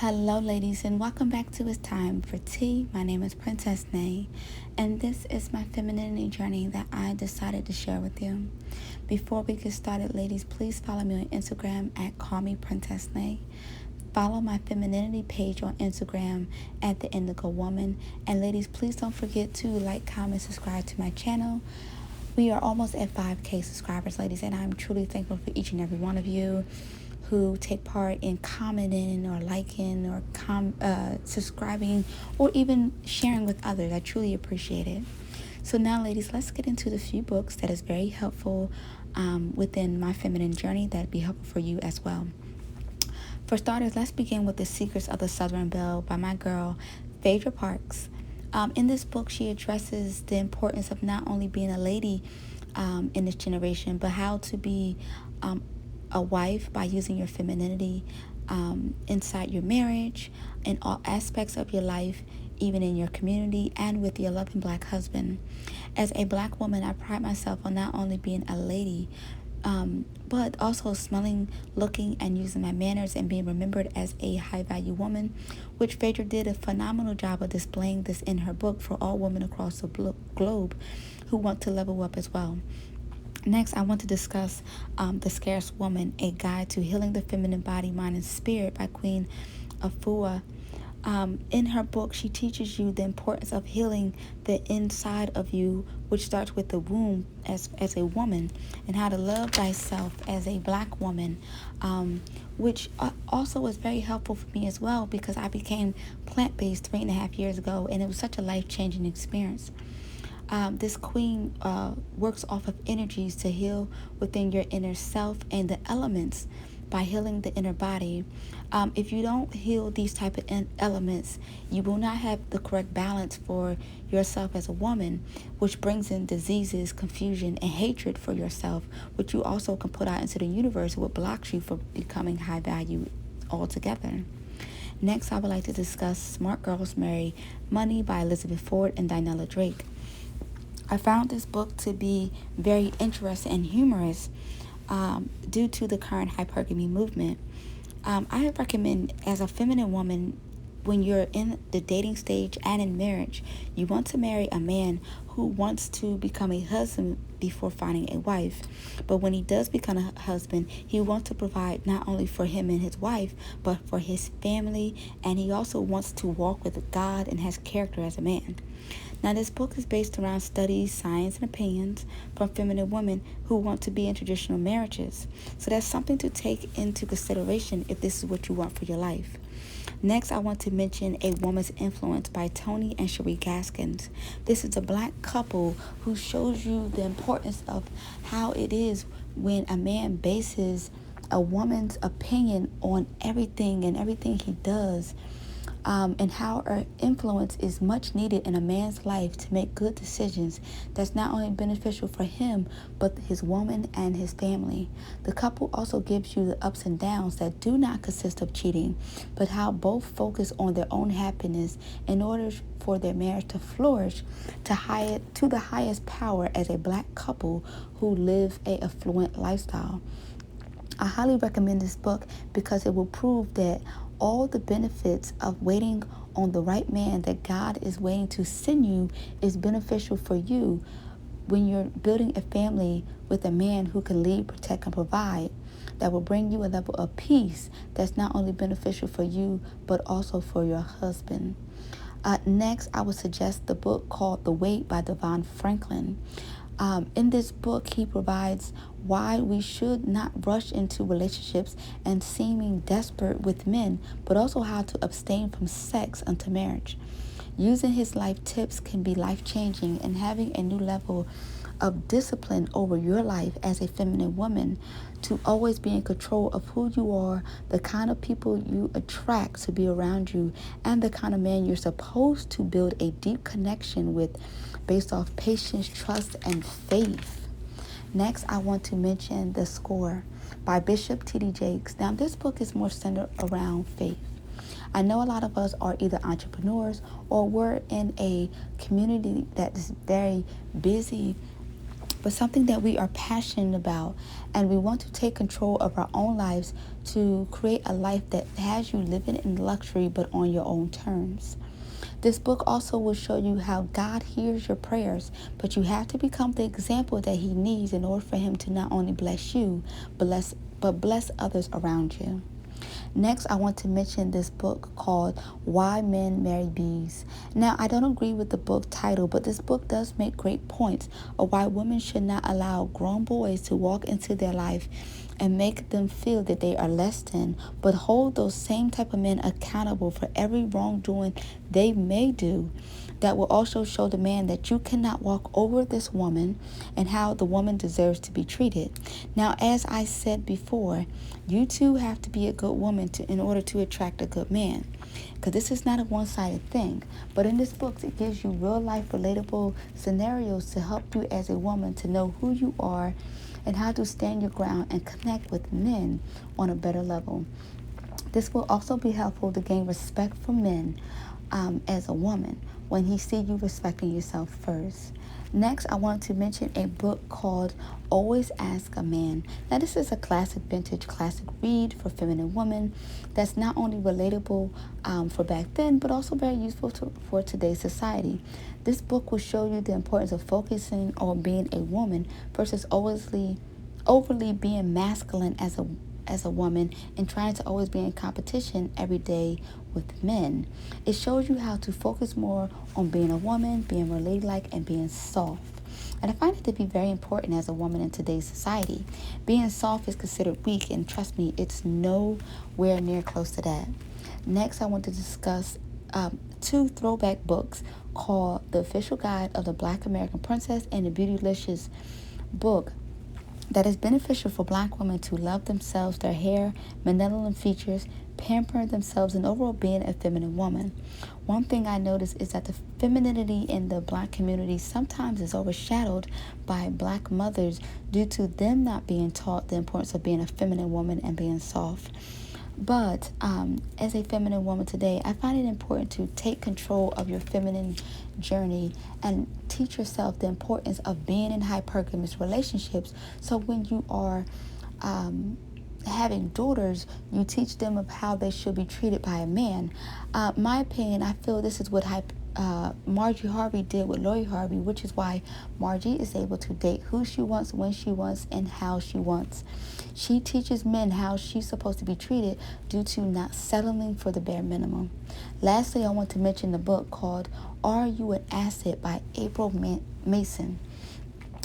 Hello, ladies, and welcome back to It's Time for Tea. My name is Princess Nay, and this is my femininity journey that I decided to share with you. Before we get started, ladies, please follow me on Instagram at @CallMePrincessNay. Follow my Femininity Page on Instagram at theindigowoman. And ladies, please don't forget to like, comment, subscribe to my channel. We are almost at 5K subscribers, ladies, and I'm truly thankful for each and every one of you who take part in commenting or liking or subscribing or even sharing with others. I truly appreciate it. So now, ladies, let's get into the few books that is very helpful within my feminine journey that'd be helpful for you as well. For starters, let's begin with The Secrets of the Southern Belle by my girl, Phaedra Parks. In this book, she addresses the importance of not only being a lady in this generation, but how to be a wife by using your femininity inside your marriage, in all aspects of your life, even in your community and with your loving Black husband. As a Black woman, I pride myself on not only being a lady, but also smelling, looking, and using my manners and being remembered as a high-value woman, which Phaedra did a phenomenal job of displaying this in her book for all women across the globe who want to level up as well. Next, I want to discuss The Scarce Woman, a guide to healing the feminine body, mind, and spirit by Queen Afua. In her book, she teaches you the importance of healing the inside of you, which starts with the womb as a woman, and how to love thyself as a Black woman, which also was very helpful for me as well, because I became plant-based 3.5 years ago, and it was such a life-changing experience. This queen works off of energies to heal within your inner self and the elements by healing the inner body. If you don't heal these type of elements, you will not have the correct balance for yourself as a woman, which brings in diseases, confusion, and hatred for yourself, which you also can put out into the universe, what blocks you from becoming high value altogether. Next, I would like to discuss Smart Girls Marry Money by Elizabeth Ford and Dianella Drake. I found this book to be very interesting and humorous due to the current hypergamy movement. I recommend, as a feminine woman, when you're in the dating stage and in marriage, you want to marry a man who wants to become a husband before finding a wife. But when he does become a husband, he wants to provide not only for him and his wife, but for his family, and he also wants to walk with God and has character as a man. Now, this book is based around studies, science, and opinions from feminine women who want to be in traditional marriages. So that's something to take into consideration if this is what you want for your life. Next, I want to mention A Woman's Influence by Toni and Cherie Gaskins. This is a Black couple who shows you the importance of how it is when a man bases a woman's opinion on everything and everything he does. And how her influence is much needed in a man's life to make good decisions that's not only beneficial for him, but his woman and his family. The couple also gives you the ups and downs that do not consist of cheating, but how both focus on their own happiness in order for their marriage to flourish to the highest power as a Black couple who live a affluent lifestyle. I highly recommend this book because it will prove that all the benefits of waiting on the right man that God is waiting to send you is beneficial for you when you're building a family with a man who can lead, protect, and provide, that will bring you a level of peace that's not only beneficial for you, but also for your husband. Next, I would suggest the book called The Wait by Devon Franklin. In this book, he provides why we should not rush into relationships and seeming desperate with men, but also how to abstain from sex until marriage. Using his life tips can be life-changing, and having a new level of discipline over your life as a feminine woman to always be in control of who you are, the kind of people you attract to be around you, and the kind of man you're supposed to build a deep connection with based off patience, trust, and faith. Next, I want to mention The Score by Bishop T.D. Jakes. Now, this book is more centered around faith. I know a lot of us are either entrepreneurs or we're in a community that is very busy but something that we are passionate about, and we want to take control of our own lives to create a life that has you living in luxury but on your own terms. This book also will show you how God hears your prayers, but you have to become the example that He needs in order for Him to not only bless you, but bless others around you. Next, I want to mention this book called Why Men Marry Bees. Now, I don't agree with the book title, but this book does make great points of why women should not allow grown boys to walk into their life and make them feel that they are less than, but hold those same type of men accountable for every wrongdoing they may do. That will also show the man that you cannot walk over this woman and how the woman deserves to be treated. Now, as I said before, you too have to be a good woman in order to attract a good man. Because this is not a one-sided thing. But in this book, it gives you real-life relatable scenarios to help you as a woman to know who you are and how to stand your ground and connect with men on a better level. This will also be helpful to gain respect from men as a woman when he see you respecting yourself first. Next, I want to mention a book called Always Ask a Man. Now, this is a vintage classic read for feminine women that's not only relatable for back then, but also very useful for today's society. This book will show you the importance of focusing on being a woman versus overly being masculine as a woman and trying to always be in competition every day with men. It shows you how to focus more on being a woman, being more ladylike, and being soft. And I find it to be very important as a woman in today's society. Being soft is considered weak, and trust me, it's nowhere near close to that. Next, I want to discuss 2 throwback books called The Official Guide of the Black American Princess and the Beautylicious book that is beneficial for Black women to love themselves, their hair, melanin features, pamper themselves, and overall being a feminine woman. One thing I noticed is that the femininity in the Black community sometimes is overshadowed by Black mothers due to them not being taught the importance of being a feminine woman and being soft. But as a feminine woman today, I find it important to take control of your feminine journey and teach yourself the importance of being in hypergamous relationships. So when you are having daughters, you teach them of how they should be treated by a man. My opinion, I feel this is what Marjorie Harvey did with Lori Harvey, which is why Margie is able to date who she wants, when she wants, and how she wants. She teaches men how she's supposed to be treated due to not settling for the bare minimum. Lastly, I want to mention the book called Are You an Asset by April Mason.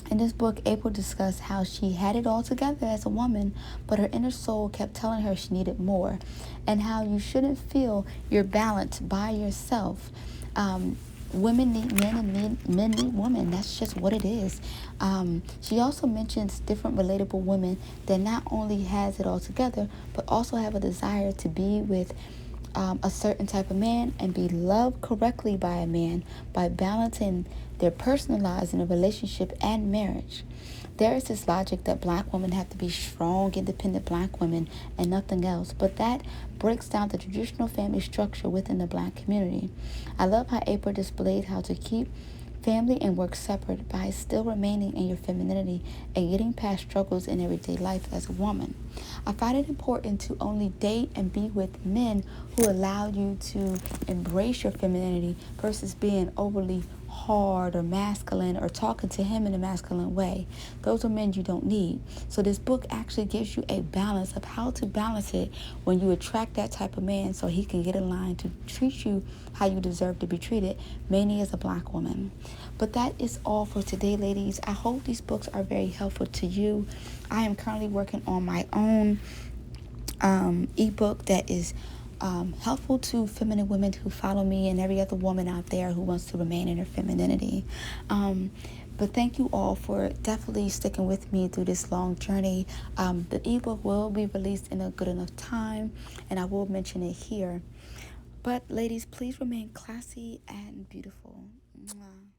In this book, April discussed how she had it all together as a woman, but her inner soul kept telling her she needed more, and how you shouldn't feel you're balanced by yourself. Women need men and men need women. That's just what it is. She also mentions different relatable women that not only has it all together, but also have a desire to be with a certain type of man and be loved correctly by a man by balancing their personal lives in a relationship and marriage. There is this logic that Black women have to be strong, independent Black women and nothing else, but that breaks down the traditional family structure within the Black community. I love how April displayed how to keep family and work separate by still remaining in your femininity and getting past struggles in everyday life as a woman. I find it important to only date and be with men who allow you to embrace your femininity versus being overly hard or masculine or talking to him in a masculine way. Those are men you don't need. So this book actually gives you a balance of how to balance it when you attract that type of man so he can get in line to treat you how you deserve to be treated, mainly as a Black woman. But that is all for today, ladies. I hope these books are very helpful to you. I am currently working on my own ebook that is helpful to feminine women who follow me and every other woman out there who wants to remain in her femininity. But thank you all for definitely sticking with me through this long journey. The ebook will be released in a good enough time, and I will mention it here. But ladies, please remain classy and beautiful. Mwah.